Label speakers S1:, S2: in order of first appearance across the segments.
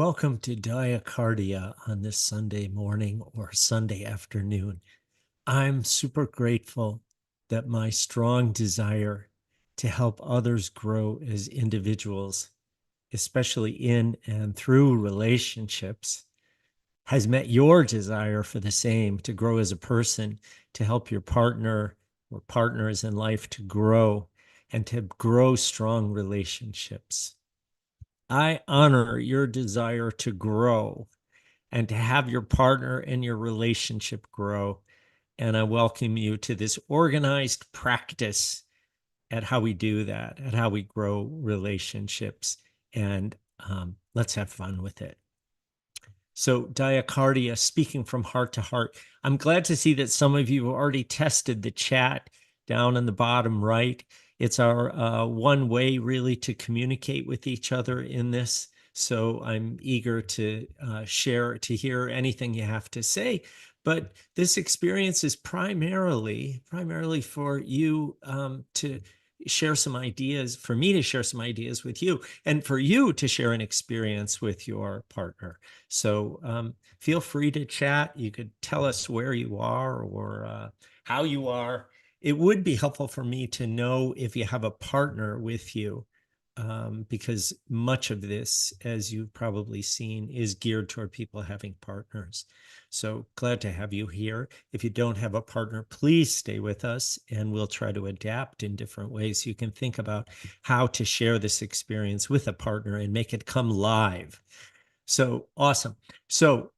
S1: Welcome to Diacardia on this Sunday morning or Sunday afternoon. I'm super grateful that my strong desire to help others grow as individuals, especially in and through relationships, has met your desire for the same, to grow as a person, to help your partner or partners in life to grow and to grow strong relationships. I honor your desire to grow and to have your partner and your relationship grow. And I welcome you to this organized practice at how we do that, at how we grow relationships. And let's have fun with it. So, Diacardia, speaking from heart to heart. I'm glad to see that some of you have already tested the chat down in the bottom right. It's our one way, really, to communicate with each other in this. So, I'm eager to share, to hear anything you have to say. But this experience is primarily for you to share some ideas, for me to share some ideas with you, and for you to share an experience with your partner. So feel free to chat. You could tell us where you are or how you are. It would be helpful for me to know if you have a partner with you, because much of this, as you've probably seen, is geared toward people having partners. So glad to have you here. If you don't have a partner, please stay with us and we'll try to adapt in different ways. You can think about how to share this experience with a partner and make it come live. So awesome. So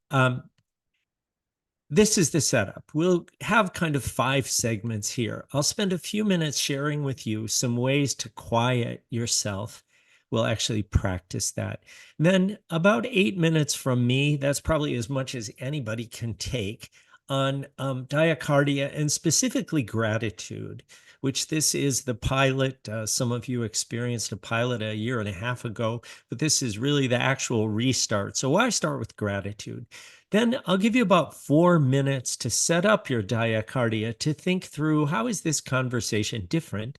S1: this is the setup. We'll have kind of 5 segments here. I'll spend a few minutes sharing with you some ways to quiet yourself. We'll actually practice that. Then about 8 minutes from me, that's probably as much as anybody can take, on diacardia and specifically gratitude, which this is the pilot. Some of you experienced a pilot a year and a half ago, but this is really the actual restart. So why start with gratitude? Then I'll give you about 4 minutes to set up your diacardia, to think through, how is this conversation different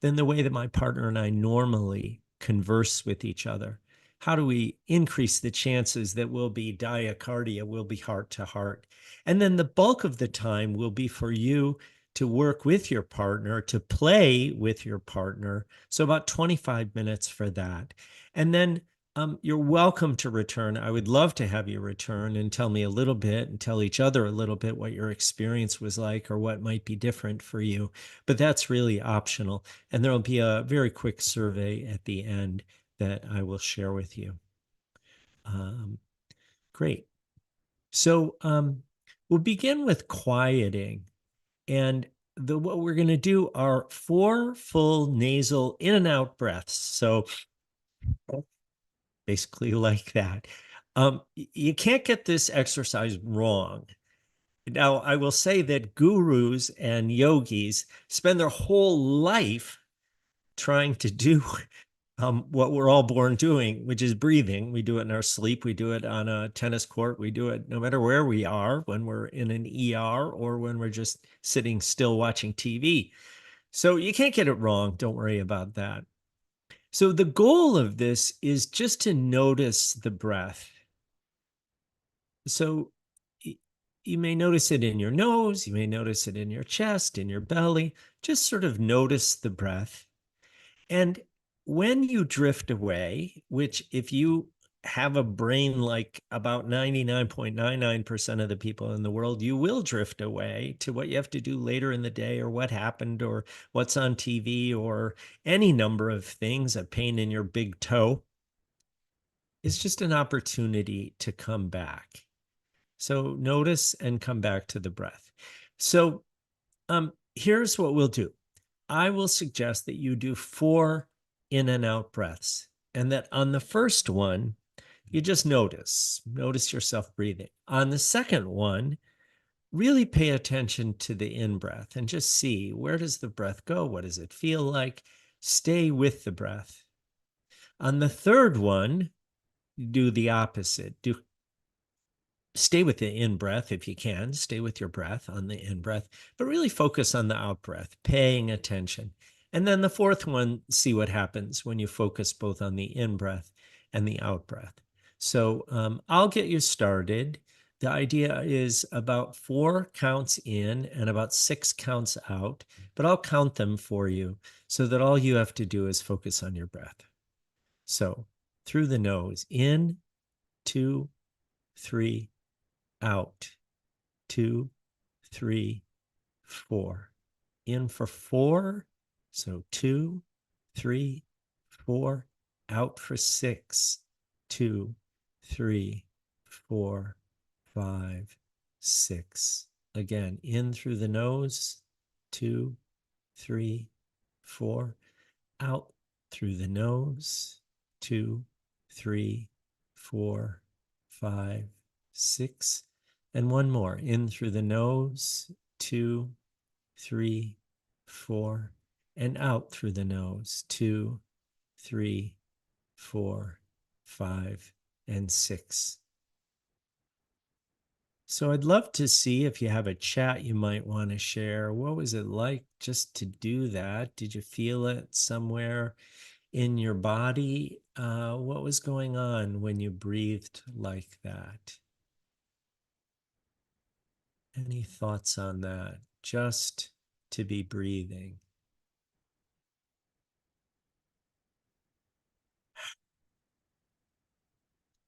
S1: than the way that my partner and I normally converse with each other? How do we increase the chances that we'll be diacardia, we'll be heart to heart? And then the bulk of the time will be for you to work with your partner, to play with your partner. So about 25 minutes for that. And then you're welcome to return. I would love to have you return and tell me a little bit and tell each other a little bit what your experience was like or what might be different for you. But that's really optional. And there'll be a very quick survey at the end that I will share with you. Great. So we'll begin with quieting. And what we're going to do are 4 full nasal in and out breaths. So basically like that. You can't get this exercise wrong. Now, I will say that gurus and yogis spend their whole life trying to do what we're all born doing, which is breathing. We do it in our sleep. We do it on a tennis court. We do it no matter where we are, when we're in an ER or when we're just sitting still watching TV. So you can't get it wrong. Don't worry about that. So the goal of this is just to notice the breath. So you may notice it in your nose, you may notice it in your chest, in your belly. Just sort of notice the breath. And when you drift away, which if you have a brain like about 99.99% of the people in the world, you will drift away to what you have to do later in the day or what happened or what's on TV or any number of things, a pain in your big toe. It's just an opportunity to come back. So notice and come back to the breath. So here's what we'll do. I will suggest that you do 4 in and out breaths, and that on the first one, you just notice yourself breathing. On the second one, really pay attention to the in-breath and just see, where does the breath go? What does it feel like? Stay with the breath. On the third one, do the opposite. Stay with the in-breath if you can. Stay with your breath on the in-breath, but really focus on the out-breath, paying attention. And then the fourth one, see what happens when you focus both on the in-breath and the out-breath. So I'll get you started. The idea is about 4 counts in and about 6 counts out, but I'll count them for you so that all you have to do is focus on your breath. So through the nose, in, 2, 3, out, 2, 3, 4. In for 4. So 2, 3, 4. Out for 6. 2, 3, 4, 5, 6. Again, in through the nose. 2, 3, 4. Out through the nose. 2, 3, 4, 5, 6. And one more. In through the nose. 2, 3, 4, and out through the nose. 2, 3, 4, 5, and 6. So I'd love to see if you have a chat you might want to share. What was it like just to do that? Did you feel it somewhere in your body? What was going on when you breathed like that? Any thoughts on that? Just to be breathing.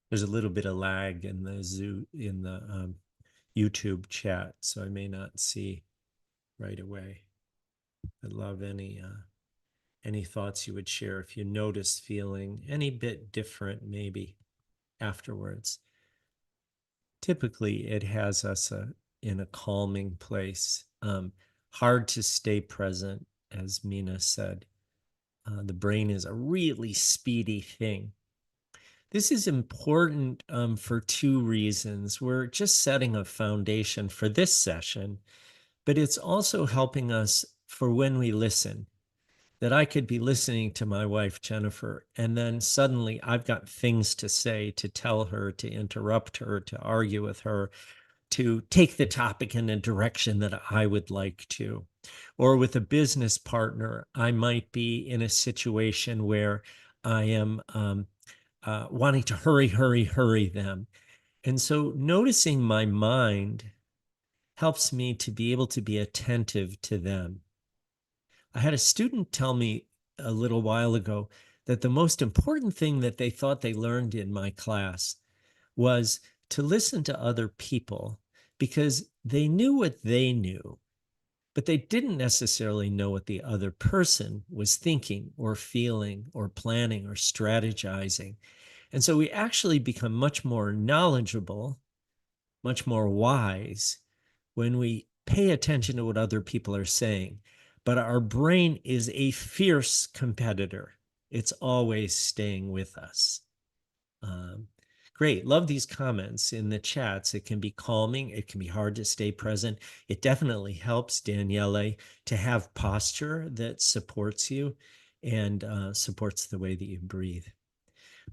S1: There's a little bit of lag in the YouTube chat, so I may not see right away. I'd love any thoughts you would share if you notice feeling any bit different maybe afterwards. Typically, it has us in a calming place. Hard to stay present, as Mina said. The brain is a really speedy thing. This is important for 2 reasons. We're just setting a foundation for this session, but it's also helping us for when we listen. That I could be listening to my wife, Jennifer, and then suddenly I've got things to say, to tell her, to interrupt her, to argue with her, to take the topic in a direction that I would like to. Or with a business partner, I might be in a situation where I am wanting to hurry them. And so noticing my mind helps me to be able to be attentive to them. I had a student tell me a little while ago that the most important thing that they thought they learned in my class was to listen to other people because they knew what they knew, but they didn't necessarily know what the other person was thinking or feeling or planning or strategizing. And so we actually become much more knowledgeable, much more wise when we pay attention to what other people are saying. But our brain is a fierce competitor. It's always staying with us. Um, Great. Love these comments in the chats. It can be calming. It can be hard to stay present. It definitely helps, Daniele, to have posture that supports you and supports the way that you breathe.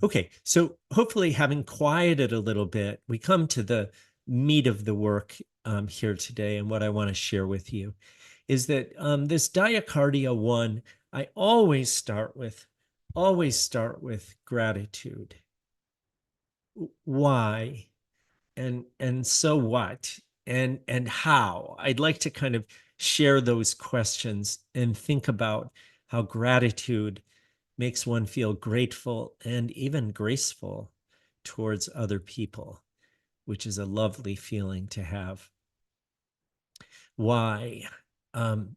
S1: Okay, so hopefully having quieted a little bit, we come to the meat of the work here today. And what I want to share with you is that this Diacardia 1, I always start with gratitude. Why? And so what? And how? I'd like to kind of share those questions and think about how gratitude makes one feel grateful and even graceful towards other people, which is a lovely feeling to have. Why? Um,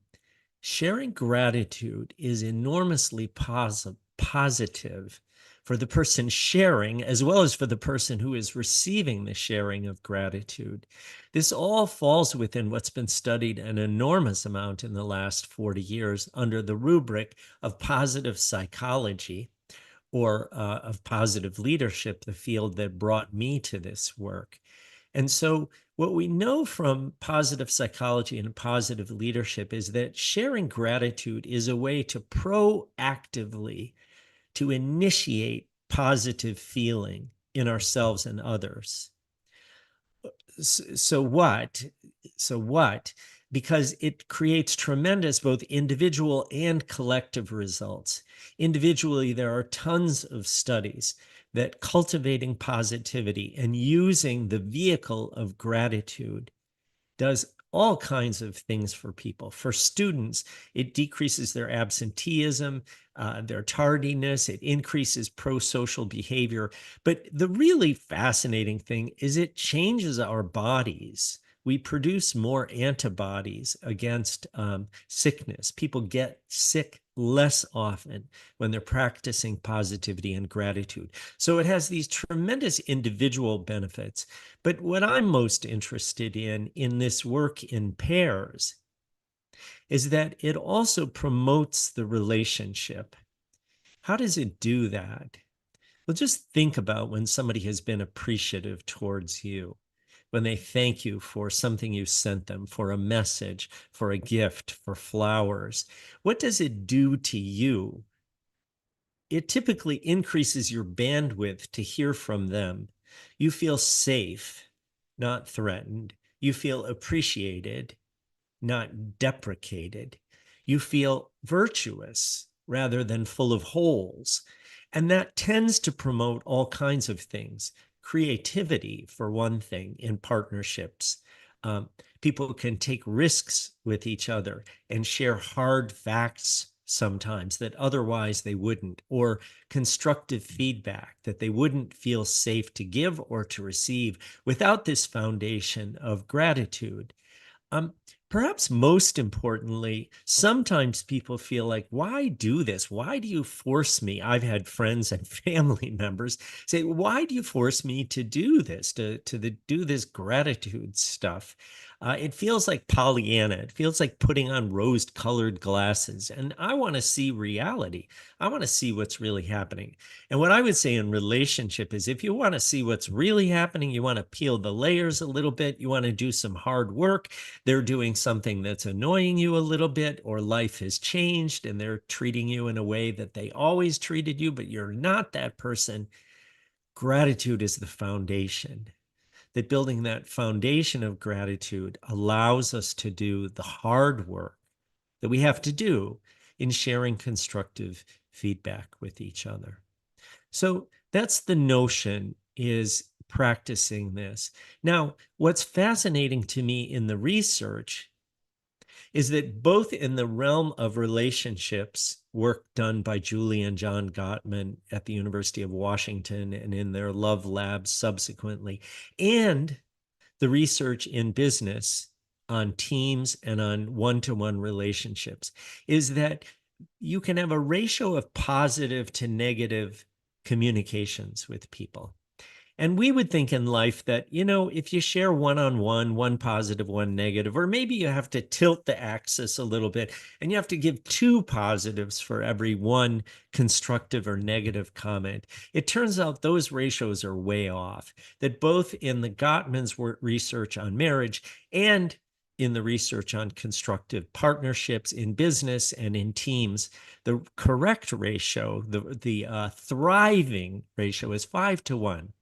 S1: Sharing gratitude is enormously positive for the person sharing, as well as for the person who is receiving the sharing of gratitude. This all falls within what's been studied an enormous amount in the last 40 years under the rubric of positive psychology, or of positive leadership, the field that brought me to this work. And so what we know from positive psychology and positive leadership is that sharing gratitude is a way to proactively to initiate positive feeling in ourselves and others. So what? So what? Because it creates tremendous both individual and collective results. Individually, there are tons of studies that cultivating positivity and using the vehicle of gratitude does all kinds of things for people. For students, it decreases their absenteeism, their tardiness, it increases pro-social behavior. But the really fascinating thing is it changes our bodies. We produce more antibodies against sickness. People get sick less often when they're practicing positivity and gratitude. So it has these tremendous individual benefits. But what I'm most interested in this work in pairs is that it also promotes the relationship. How does it do that? Well, just think about when somebody has been appreciative towards you, when they thank you for something you sent them, for a message, for a gift, for flowers. What does it do to you? It typically increases your bandwidth to hear from them. You feel safe, not threatened. You feel appreciated, not deprecated. You feel virtuous rather than full of holes. And that tends to promote all kinds of things. Creativity, for one thing, in partnerships. Um, People can take risks with each other and share hard facts sometimes that otherwise they wouldn't, or constructive feedback that they wouldn't feel safe to give or to receive without this foundation of gratitude. Um, Perhaps most importantly, sometimes people feel like, why do this? Why do you force me? I've had friends and family members say, why do you force me to do this, do this gratitude stuff? It feels like Pollyanna. It feels like putting on rose-colored glasses. And I want to see reality. I want to see what's really happening. And what I would say in relationship is if you want to see what's really happening, you want to peel the layers a little bit, you want to do some hard work, they're doing something that's annoying you a little bit, or life has changed and they're treating you in a way that they always treated you, but you're not that person. Gratitude is the foundation. That building that foundation of gratitude allows us to do the hard work that we have to do in sharing constructive feedback with each other. So that's the notion, is practicing this. Now, what's fascinating to me in the research is that both in the realm of relationships, work done by Julie and John Gottman at the University of Washington and in their Love Labs subsequently, and the research in business on teams and on one-to-one relationships, is that you can have a ratio of positive to negative communications with people. And we would think in life that, if you share one-on-one, one positive, one negative, or maybe you have to tilt the axis a little bit and you have to give two positives for every one constructive or negative comment. It turns out those ratios are way off, that both in the Gottman's research on marriage and in the research on constructive partnerships in business and in teams, the correct ratio, the thriving ratio is 5-to-1.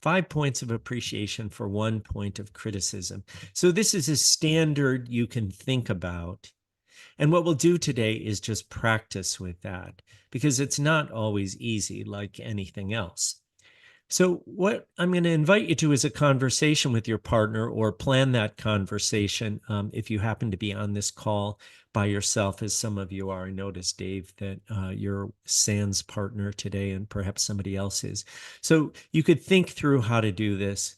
S1: 5 points of appreciation for 1 point of criticism. So this is a standard you can think about. And what we'll do today is just practice with that, because it's not always easy like anything else. So what I'm going to invite you to is a conversation with your partner, or plan that conversation if you happen to be on this call by yourself, as some of you are. I noticed, Dave, that you're Sans partner today, and perhaps somebody else is. So you could think through how to do this.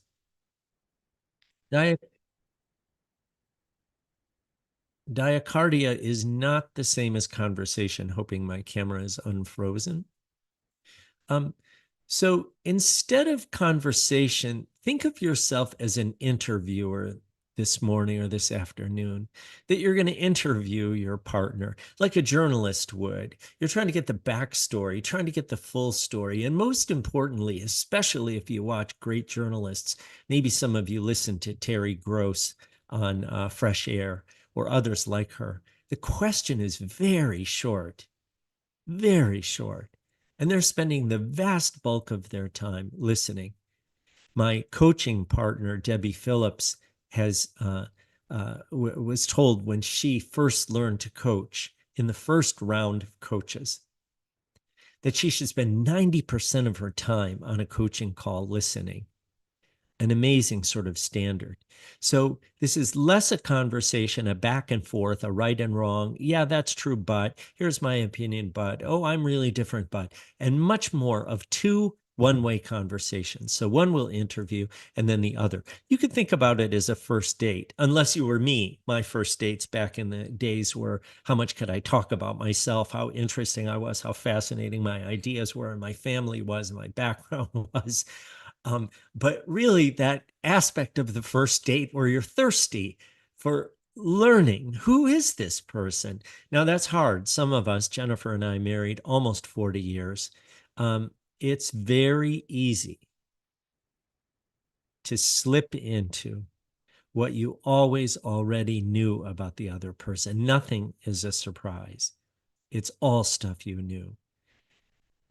S1: Diacardia is not the same as conversation, hoping my camera is unfrozen. Um, so instead of conversation, think of yourself as an interviewer this morning or this afternoon, that you're going to interview your partner like a journalist would. You're trying to get the backstory, trying to get the full story. And most importantly, especially if you watch great journalists, maybe some of you listen to Terry Gross on Fresh Air or others like her, the question is very short, very short. And they're spending the vast bulk of their time listening. My coaching partner, Debbie Phillips, was told when she first learned to coach in the first round of coaches that she should spend 90% of her time on a coaching call listening. An amazing sort of standard. So this is less a conversation, a back and forth, a right and wrong. Yeah, that's true, but here's my opinion, but oh, I'm really different, but, and much more of two one-way conversations. So one will interview and then the other. You could think about it as a first date, unless you were me. My first dates back in the days were how much could I talk about myself, how interesting I was, how fascinating my ideas were, and my family was, and my background was. But really, that aspect of the first date where you're thirsty for learning, who is this person? Now, that's hard. Some of us, Jennifer and I, married almost 40 years. It's very easy to slip into what you always already knew about the other person. Nothing is a surprise. It's all stuff you knew.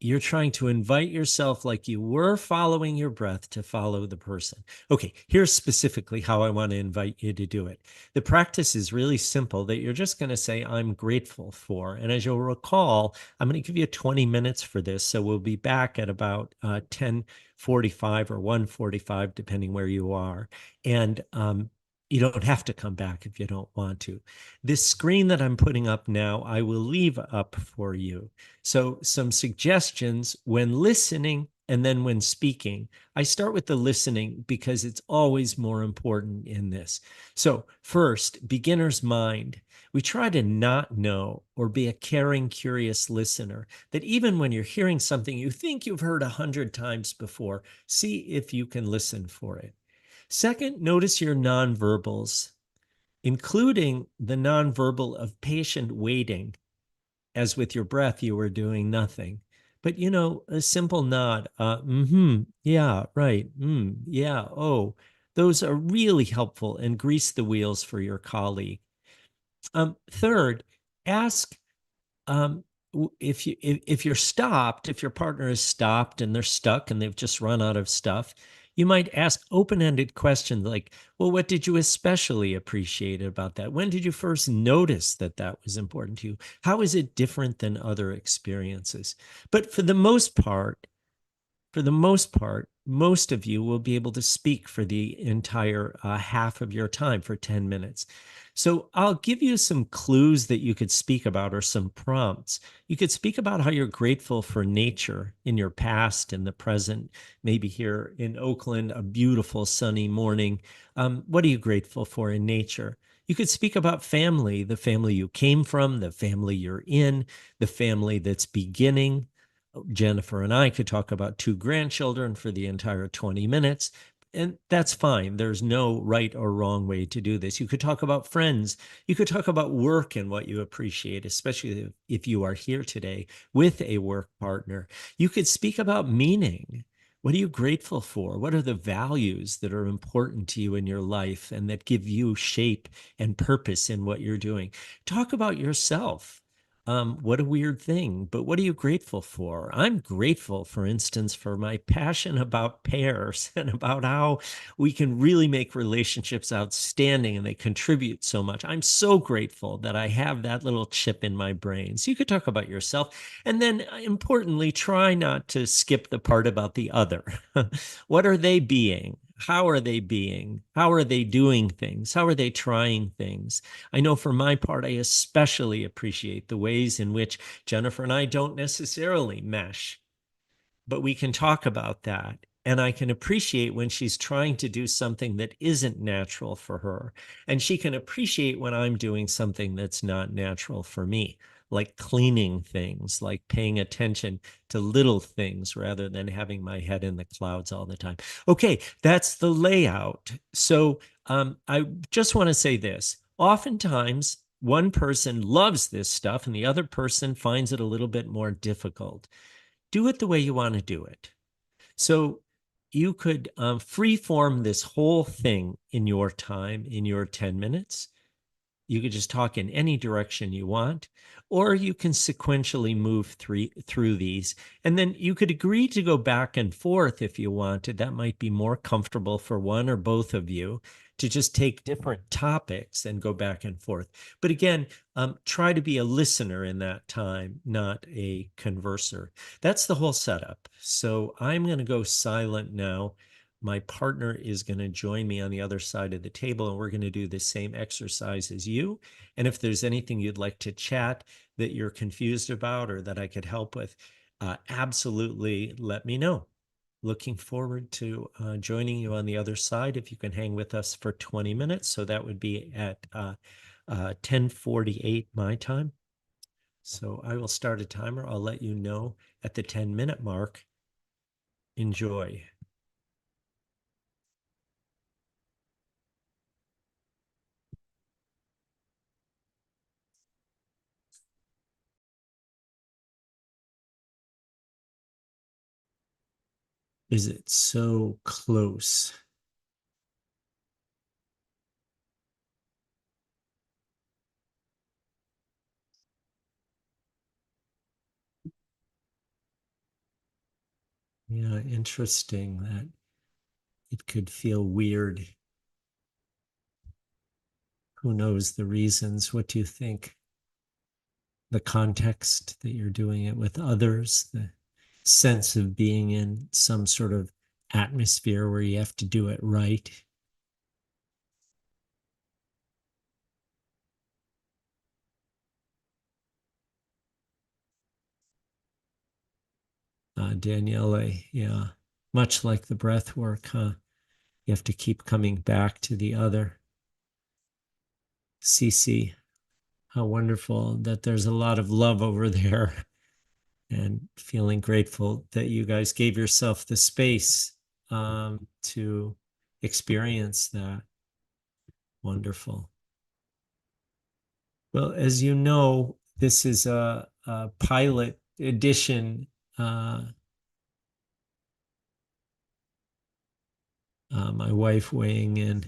S1: You're trying to invite yourself like you were following your breath to follow the person. Okay, here's specifically how I want to invite you to do it. The practice is really simple that you're just going to say, I'm grateful for. And as you'll recall, I'm going to give you 20 minutes for this. So we'll be back at about 10:45 or 1:45, depending where you are. And you don't have to come back if you don't want to. This screen that I'm putting up now, I will leave up for you. So some suggestions when listening and then when speaking. I start with the listening because it's always more important in this. So first, beginner's mind. We try to not know or be a caring, curious listener, that even when you're hearing something you think you've heard 100 times before, see if you can listen for it. Second, notice your nonverbals, including the nonverbal of patient waiting. As with your breath, you were doing nothing. But, a simple nod, yeah, right, yeah, oh, those are really helpful and grease the wheels for your colleague. Third, ask if you're stopped, if your partner is stopped and they're stuck and they've just run out of stuff, you might ask open-ended questions like, well, what did you especially appreciate about that? When did you first notice that that was important to you? How is it different than other experiences? But for the most part, most of you will be able to speak for the entire half of your time for 10 minutes. So I'll give you some clues that you could speak about or some prompts. You could speak about how you're grateful for nature in your past and the present, maybe here in Oakland, a beautiful sunny morning. What are you grateful for in nature? You could speak about family, the family you came from, the family you're in, the family that's beginning. Jennifer and I could talk about two grandchildren for the entire 20 minutes, and that's fine. There's no right or wrong way to do this. You could talk about friends. You could talk about work and what you appreciate, especially if you are here today with a work partner. You could speak about meaning. What are you grateful for? What are the values that are important to you in your life and that give you shape and purpose in what you're doing? Talk about yourself. What a weird thing, but what are you grateful for? I'm grateful, for instance, for my passion about pears and about how we can really make relationships outstanding and they contribute so much. I'm so grateful that I have that little chip in my brain. So you could talk about yourself. And then importantly, try not to skip the part about the other. What are they being? How are they being? How are they doing things? How are they trying things? I know for my part, I especially appreciate the ways in which Jennifer and I don't necessarily mesh, but we can talk about that. And I can appreciate when she's trying to do something that isn't natural for her. And she can appreciate when I'm doing something that's not natural for me, like cleaning things, like paying attention to little things rather than having my head in the clouds all the time. Okay, that's the layout. So I just want to say this. Oftentimes, one person loves this stuff and the other person finds it a little bit more difficult. Do it the way you want to do it. So you could free form this whole thing in your time, in your 10 minutes. You could just talk in any direction you want, or you can sequentially move through these. And then you could agree to go back and forth if you wanted. That might be more comfortable for one or both of you to just take different topics and go back and forth. But again, try to be a listener in that time, not a converser. That's the whole setup. So I'm going to go silent now. My partner is going to join me on the other side of the table, and we're going to do the same exercise as you. And if there's anything you'd like to chat that you're confused about or that I could help with, absolutely let me know. Looking forward to joining you on the other side if you can hang with us for 20 minutes. So that would be at 10:48 my time. So I will start a timer. I'll let you know at the 10-minute mark. Enjoy. Is it so close? Yeah, interesting that it could feel weird. Who knows the reasons? What do you think? The context that you're doing it with others, the sense of being in some sort of atmosphere where you have to do it right. Daniele, yeah, much like the breath work, huh? You have to keep coming back to the other. Cece, how wonderful that there's a lot of love over there, and feeling grateful that you guys gave yourself the space to experience that. Wonderful. Well, as you know, this is a pilot edition. My wife weighing in.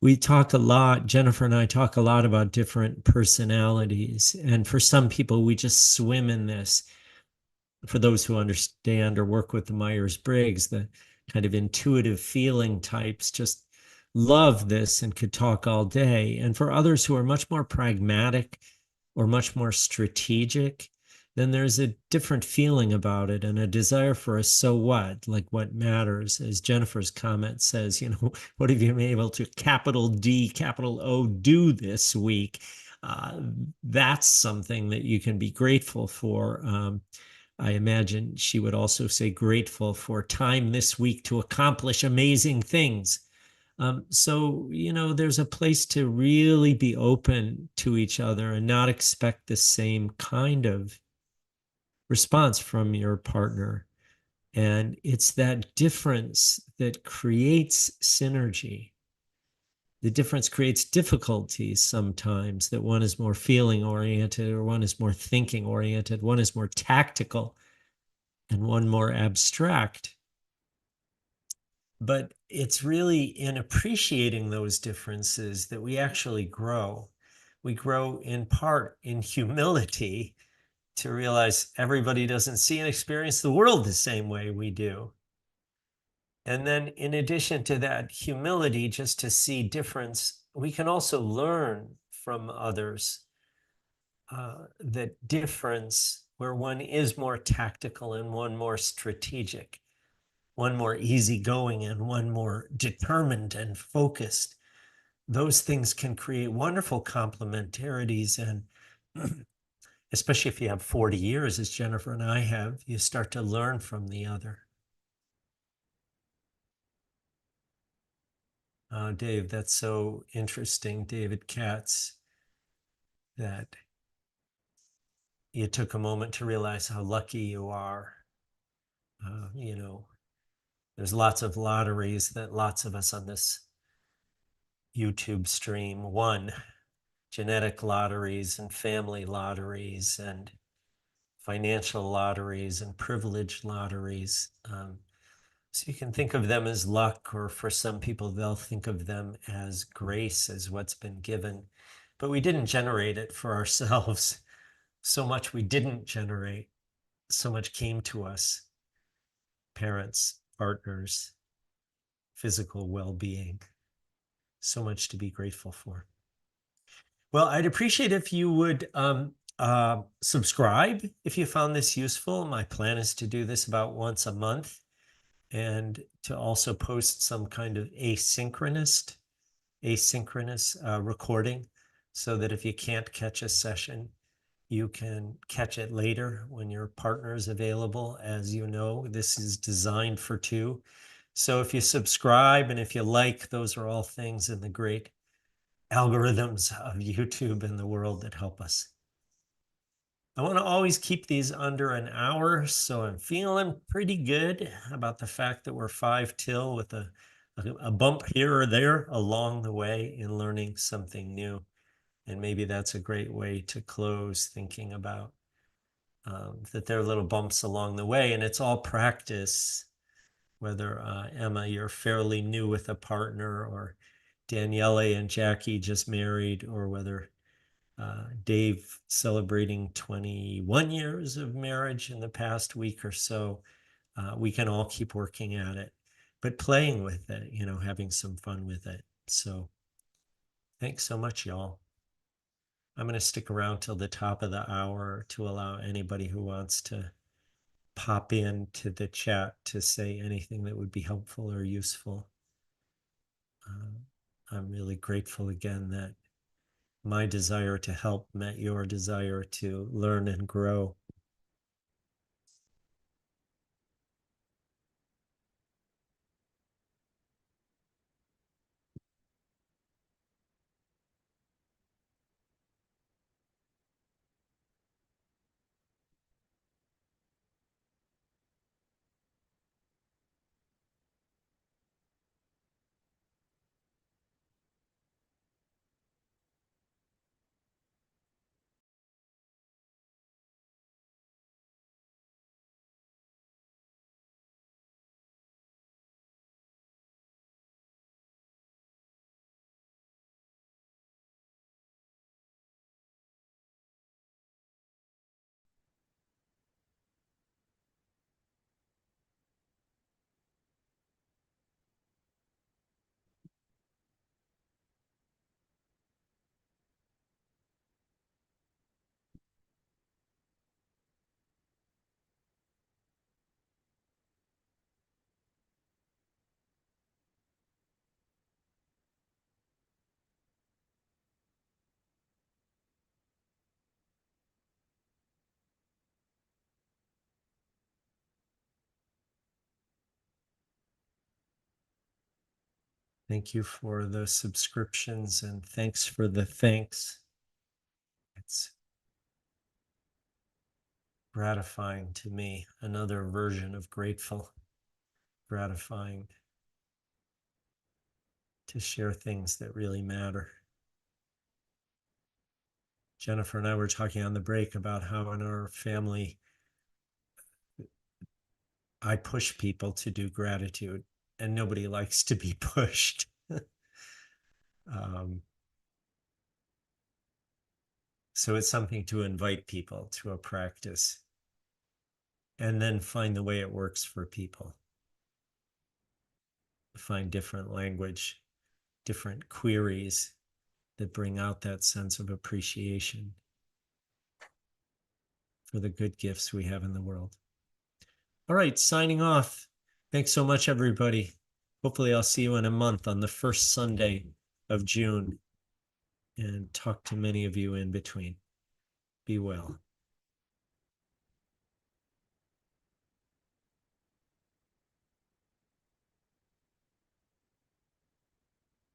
S1: We talk a lot, Jennifer and I talk a lot about different personalities. And for some people, we just swim in this. For those who understand or work with the Myers-Briggs, the kind of intuitive feeling types just love this and could talk all day. And for others who are much more pragmatic or much more strategic, then there's a different feeling about it and a desire for a so what, like what matters. As Jennifer's comment says, what have you been able to capital D, capital O do this week? That's something that you can be grateful for. I imagine she would also say grateful for time this week to accomplish amazing things. So, there's a place to really be open to each other and not expect the same kind of response from your partner. And it's that difference that creates synergy. The difference creates difficulties sometimes, that one is more feeling oriented or one is more thinking oriented, one is more tactical and one more abstract. But it's really in appreciating those differences that we actually grow. We grow in part in humility to realize everybody doesn't see and experience the world the same way we do. And then, in addition to that humility, just to see difference, we can also learn from others that difference where one is more tactical and one more strategic, one more easygoing and one more determined and focused. Those things can create wonderful complementarities. And especially if you have 40 years, as Jennifer and I have, you start to learn from the other. Dave, that's so interesting, David Katz, that you took a moment to realize how lucky you are. You know, there's lots of lotteries that lots of us on this YouTube stream won. Genetic lotteries and family lotteries and financial lotteries and privilege lotteries. So you can think of them as luck, or for some people, they'll think of them as grace, as what's been given. But we didn't generate it for ourselves. So much we didn't generate, so much came to us: parents, partners, physical well being. So much to be grateful for. Well, I'd appreciate if you would subscribe if you found this useful. My plan is to do this about once a month, and to also post some kind of asynchronous recording, so that if you can't catch a session, you can catch it later when your partner is available. As you know, this is designed for two. So if you subscribe and if you like, those are all things in the great algorithms of YouTube and the world that help us. I want to always keep these under an hour, so I'm feeling pretty good about the fact that we're 5 till, with a bump here or there along the way in learning something new. And maybe that's a great way to close, thinking about that there are little bumps along the way, and it's all practice. Whether Emma, you're fairly new with a partner, or Daniele and Jackie just married, or whether Dave celebrating 21 years of marriage in the past week or so, we can all keep working at it, but playing with it, having some fun with it. So thanks so much, y'all. I'm going to stick around till the top of the hour to allow anybody who wants to pop into the chat to say anything that would be helpful or useful. I'm really grateful again that my desire to help met your desire to learn and grow. Thank you for the subscriptions, and thanks for the thanks. It's gratifying to me. Another version of grateful. Gratifying to share things that really matter. Jennifer and I were talking on the break about how in our family, I push people to do gratitude, and nobody likes to be pushed. So it's something to invite people to a practice, and then find the way it works for people. Find different language, different queries that bring out that sense of appreciation for the good gifts we have in the world. All right, signing off. Thanks so much, everybody. Hopefully I'll see you in a month on the first Sunday of June, and talk to many of you in between. Be well.